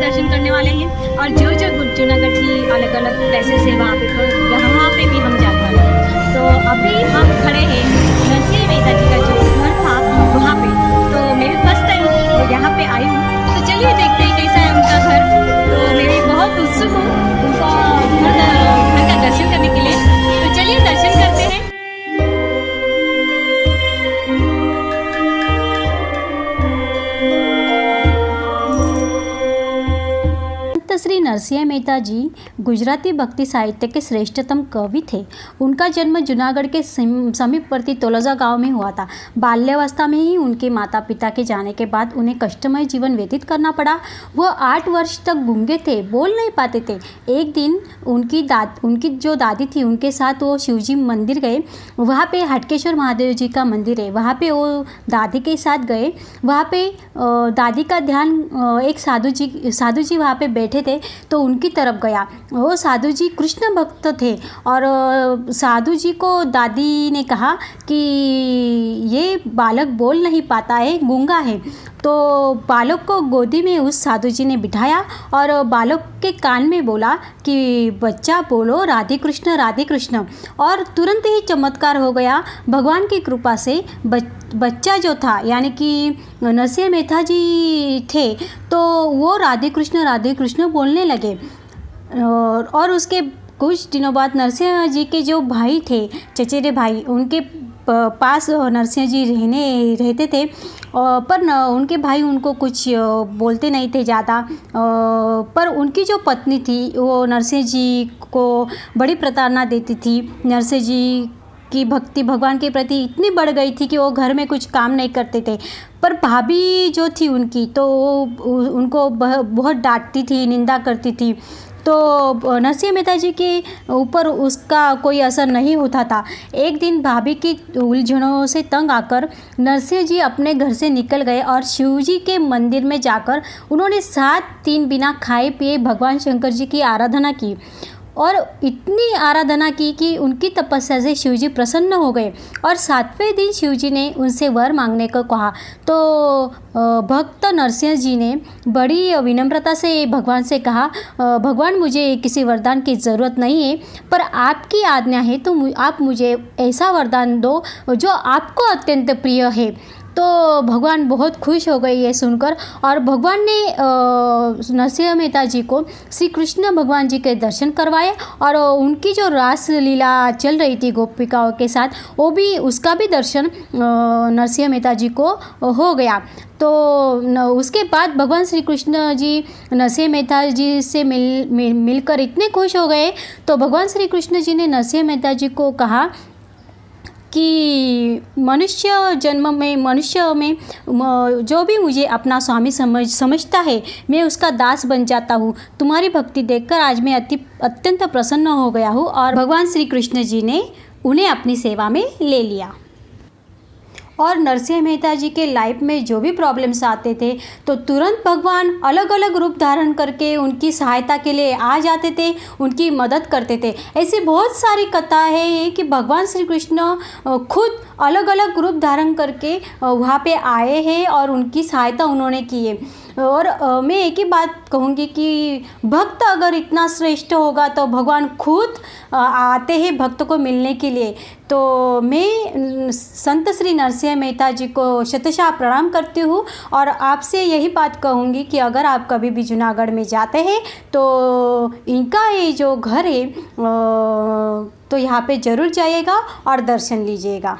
दर्शन करने वाले हैं और जो जो जूनागढ़ की अलग अलग प्लेसेस है वहाँ पे भी हम जाने वाले हैं। तो अभी हम खड़े हैं नरसिंह मेहता जी का जो घर था वहाँ पे। तो मैं भी फर्स्ट टाइम यहाँ पे आई हूँ, तो चलिए देखते हैं कैसा है उनका घर। तो मैं भी बहुत उत्सुक हूँ उनका घर का दर्शन करने के लिए। तो चलिए दर्शन करते हैं। श्री नरसिंह मेहता जी गुजराती भक्ति साहित्य के श्रेष्ठतम कवि थे। उनका जन्म जूनागढ़ के समीपवर्ती तोलजा गांव में हुआ था। बाल्यावस्था में ही उनके माता पिता के जाने के बाद उन्हें कष्टमय जीवन व्यतीत करना पड़ा। वह 8 वर्ष तक गूंगे थे, बोल नहीं पाते थे। एक दिन उनकी जो दादी थी उनके साथ वो शिवजी मंदिर गए। वहाँ पे हटकेश्वर महादेव जी का मंदिर है, वहाँ पे वो दादी के साथ गए। वहाँ पे दादी का ध्यान एक साधु जी वहाँ पे बैठे थे, तो उनकी तरफ गया। वो साधु जी कृष्ण भक्त थे और साधु जी को दादी ने कहा कि ये बालक बोल नहीं पाता है, गूंगा है। तो बालक को गोदी में उस साधु जी ने बिठाया और बालक के कान में बोला कि बच्चा बोलो राधे कृष्ण, और तुरंत ही चमत्कार हो गया। भगवान की कृपा से बच्चा जो था यानी कि नरसिंह मेहता जी थे, तो वो राधे कृष्ण बोलने लगे। और उसके कुछ दिनों बाद नरसिंह जी के जो भाई थे, चचेरे भाई, उनके पास नरसिंह जी रहते थे। पर उनके भाई उनको कुछ बोलते नहीं थे ज़्यादा। पर उनकी जो पत्नी थी वो नरसिंह जी को बड़ी प्रताड़ना देती थी। नरसिंह जी की भक्ति भगवान के प्रति इतनी बढ़ गई थी कि वो घर में कुछ काम नहीं करते थे। पर भाभी जो थी उनकी, तो उनको बहुत डांटती थी, निंदा करती थी। तो नरसिंह मेहता जी के ऊपर उसका कोई असर नहीं होता था। एक दिन भाभी की उलझनों से तंग आकर नरसिंह जी अपने घर से निकल गए और शिव जी के मंदिर में जाकर उन्होंने 7 दिन बिना खाए पिए भगवान शंकर जी की आराधना की। और इतनी आराधना की कि उनकी तपस्या से शिवजी प्रसन्न हो गए और 7वें दिन शिवजी ने उनसे वर मांगने को कहा। तो भक्त नरसिंह जी ने बड़ी विनम्रता से भगवान से कहा, भगवान मुझे किसी वरदान की ज़रूरत नहीं है, पर आपकी आज्ञा है तो आप मुझे ऐसा वरदान दो जो आपको अत्यंत प्रिय है। तो भगवान बहुत खुश हो गए ये सुनकर, और भगवान ने नरसिंह मेहता जी को श्री कृष्ण भगवान जी के दर्शन करवाए और उनकी जो रास लीला चल रही थी गोपिकाओं के साथ, वो भी उसका भी दर्शन नरसिंह मेहता जी को हो गया। तो उसके बाद भगवान श्री कृष्ण जी नरसिंह मेहता जी से मिलकर इतने खुश हो गए। तो भगवान श्री कृष्ण जी ने नरसिंह मेहता जी को कहा कि मनुष्य में जो भी मुझे अपना स्वामी समझता है, मैं उसका दास बन जाता हूँ। तुम्हारी भक्ति देखकर आज मैं अत्यंत प्रसन्न हो गया हूँ। और भगवान श्री कृष्ण जी ने उन्हें अपनी सेवा में ले लिया। और नरसिंह मेहता जी के लाइफ में जो भी प्रॉब्लम्स आते थे तो तुरंत भगवान अलग अलग रूप धारण करके उनकी सहायता के लिए आ जाते थे, उनकी मदद करते थे। ऐसी बहुत सारी कथा है कि भगवान श्री कृष्ण खुद अलग अलग रूप धारण करके वहाँ पे आए हैं और उनकी सहायता उन्होंने की है। और मैं एक ही बात कहूँगी कि भक्त अगर इतना श्रेष्ठ होगा तो भगवान खुद आते हैं भक्त को मिलने के लिए। तो मैं संत श्री नरसिंह मेहता जी को शतशः प्रणाम करती हूँ और आपसे यही बात कहूँगी कि अगर आप कभी भी जूनागढ़ में जाते हैं तो इनका ये जो घर है तो यहाँ पे ज़रूर जाइएगा और दर्शन लीजिएगा।